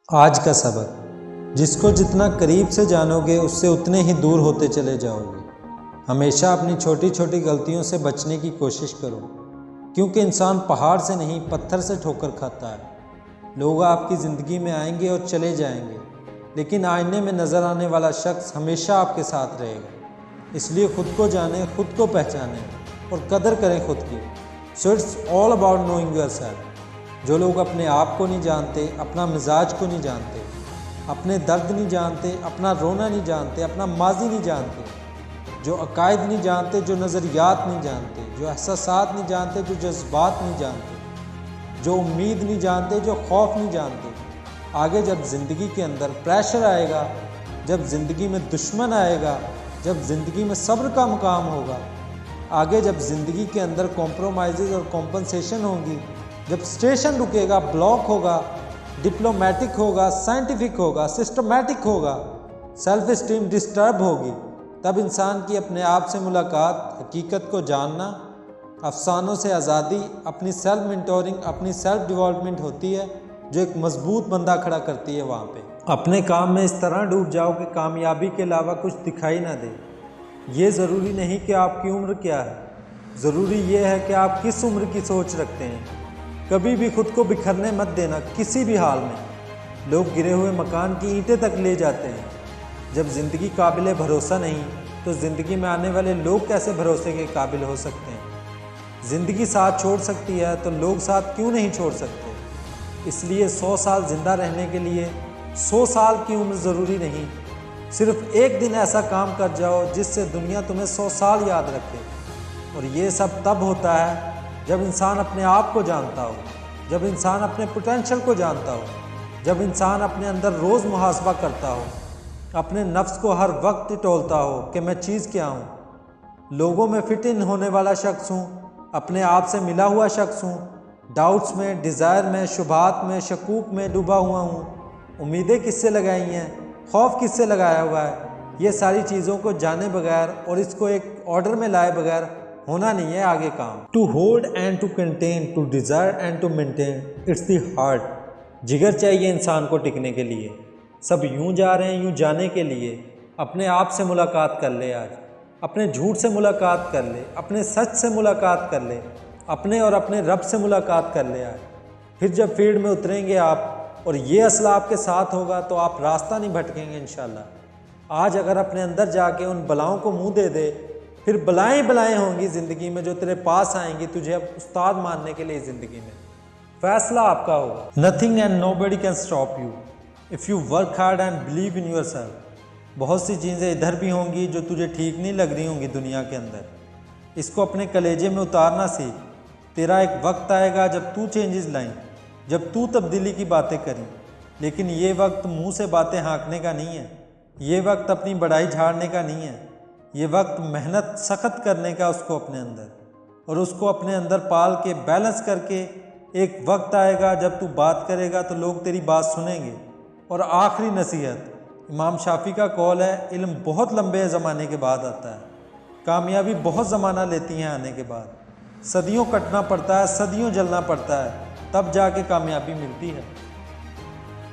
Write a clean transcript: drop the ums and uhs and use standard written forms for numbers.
आज का सबक, जिसको जितना करीब से जानोगे उससे उतने ही दूर होते चले जाओगे। हमेशा अपनी छोटी छोटी गलतियों से बचने की कोशिश करो, क्योंकि इंसान पहाड़ से नहीं पत्थर से ठोकर खाता है। लोग आपकी ज़िंदगी में आएंगे और चले जाएंगे, लेकिन आईने में नज़र आने वाला शख्स हमेशा आपके साथ रहेगा। इसलिए खुद को जानें, खुद को पहचानें और कदर करें खुद की। So it's all about knowing yourself. जो लोग अपने आप को नहीं जानते, अपना मिजाज को नहीं जानते, अपने दर्द नहीं जानते, अपना रोना नहीं जानते, अपना माजी नहीं जानते, जो अकायद नहीं जानते, जो नज़रियात नहीं जानते, जो एहसासात नहीं जानते, जो जज्बात नहीं जानते, जो उम्मीद नहीं जानते, जो खौफ नहीं जानते, आगे जब ज़िंदगी के अंदर प्रेशर आएगा, जब ज़िंदगी में दुश्मन आएगा, जब ज़िंदगी में सब्र का मुकाम होगा, आगे जब ज़िंदगी के अंदर कॉम्प्रोमाइज़ और कॉम्पनसेशन होंगी, जब स्टेशन रुकेगा, ब्लॉक होगा, डिप्लोमेटिक होगा, साइंटिफिक होगा, सिस्टमैटिक होगा, सेल्फ इस्टीम डिस्टर्ब होगी, तब इंसान की अपने आप से मुलाकात, हकीकत को जानना, अफसानों से आज़ादी, अपनी सेल्फ मेंटोरिंग, अपनी सेल्फ डेवलपमेंट होती है, जो एक मजबूत बंदा खड़ा करती है वहाँ पे। अपने काम में इस तरह डूब जाओ कि कामयाबी के अलावा कुछ दिखाई ना दे। ये ज़रूरी नहीं कि आपकी उम्र क्या है, ज़रूरी ये है कि आप किस उम्र की सोच रखते हैं। कभी भी खुद को बिखरने मत देना, किसी भी हाल में। लोग गिरे हुए मकान की ईंटें तक ले जाते हैं। जब ज़िंदगी काबिल भरोसा नहीं, तो ज़िंदगी में आने वाले लोग कैसे भरोसे के काबिल हो सकते हैं। ज़िंदगी साथ छोड़ सकती है तो लोग साथ क्यों नहीं छोड़ सकते। इसलिए 100 साल ज़िंदा रहने के लिए 100 साल की उम्र ज़रूरी नहीं। सिर्फ एक दिन ऐसा काम कर जाओ जिससे दुनिया तुम्हें 100 साल याद रखे। और ये सब तब होता है जब इंसान अपने आप को जानता हो, जब इंसान अपने पोटेंशियल को जानता हो, जब इंसान अपने अंदर रोज़ मुहासबा करता हो, अपने नफ्स को हर वक्त टोलता हो कि मैं चीज़ क्या हूँ, लोगों में फिट इन होने वाला शख्स हूँ, अपने आप से मिला हुआ शख्स हूँ, डाउट्स में, डिज़ायर में, शुबात में, शकूक में डूबा हुआ हूँ, उम्मीदें किससे लगाई हैं, खौफ किससे लगाया हुआ है। ये सारी चीज़ों को जाने बगैर और इसको एक ऑर्डर में लाए बगैर होना नहीं है आगे काम। To hold and to contain, to desire and to maintain, it's the heart. जिगर चाहिए इंसान को टिकने के लिए। सब यूं जा रहे हैं यूं जाने के लिए। अपने आप से मुलाकात कर ले आज, अपने झूठ से मुलाकात कर ले, अपने सच से मुलाकात कर ले, अपने और अपने रब से मुलाकात कर ले आज। फिर जब फील्ड में उतरेंगे आप और ये असला आपके साथ होगा तो आप रास्ता नहीं भटकेंगे इंशाल्लाह। आज अगर अपने अंदर जाके उन बलाओं को मुंह दे दे, फिर बलाएं बलाएं होंगी ज़िंदगी में जो तेरे पास आएंगी तुझे अब उस्ताद मानने के लिए। ज़िंदगी में फैसला आपका होगा। Nothing and nobody can stop you if you work hard and believe in yourself. बहुत सी चीज़ें इधर भी होंगी जो तुझे ठीक नहीं लग रही होंगी दुनिया के अंदर। इसको अपने कलेजे में उतारना सीख। तेरा एक वक्त आएगा जब तू चेंजेस लाई, जब तू तब्दीली की बातें करी। लेकिन ये वक्त मुँह से बातें हाँकने का नहीं है, ये वक्त अपनी बड़ाई झाड़ने का नहीं है। ये वक्त मेहनत सख्त करने का उसको अपने अंदर, और उसको अपने अंदर पाल के बैलेंस करके एक वक्त आएगा जब तू बात करेगा तो लोग तेरी बात सुनेंगे। और आखिरी नसीहत, इमाम शाफी का कौल है, इल्म बहुत लंबे ज़माने के बाद आता है, कामयाबी बहुत ज़माना लेती है आने के बाद। सदियों कटना पड़ता है, सदियों जलना पड़ता है, तब जाके कामयाबी मिलती है।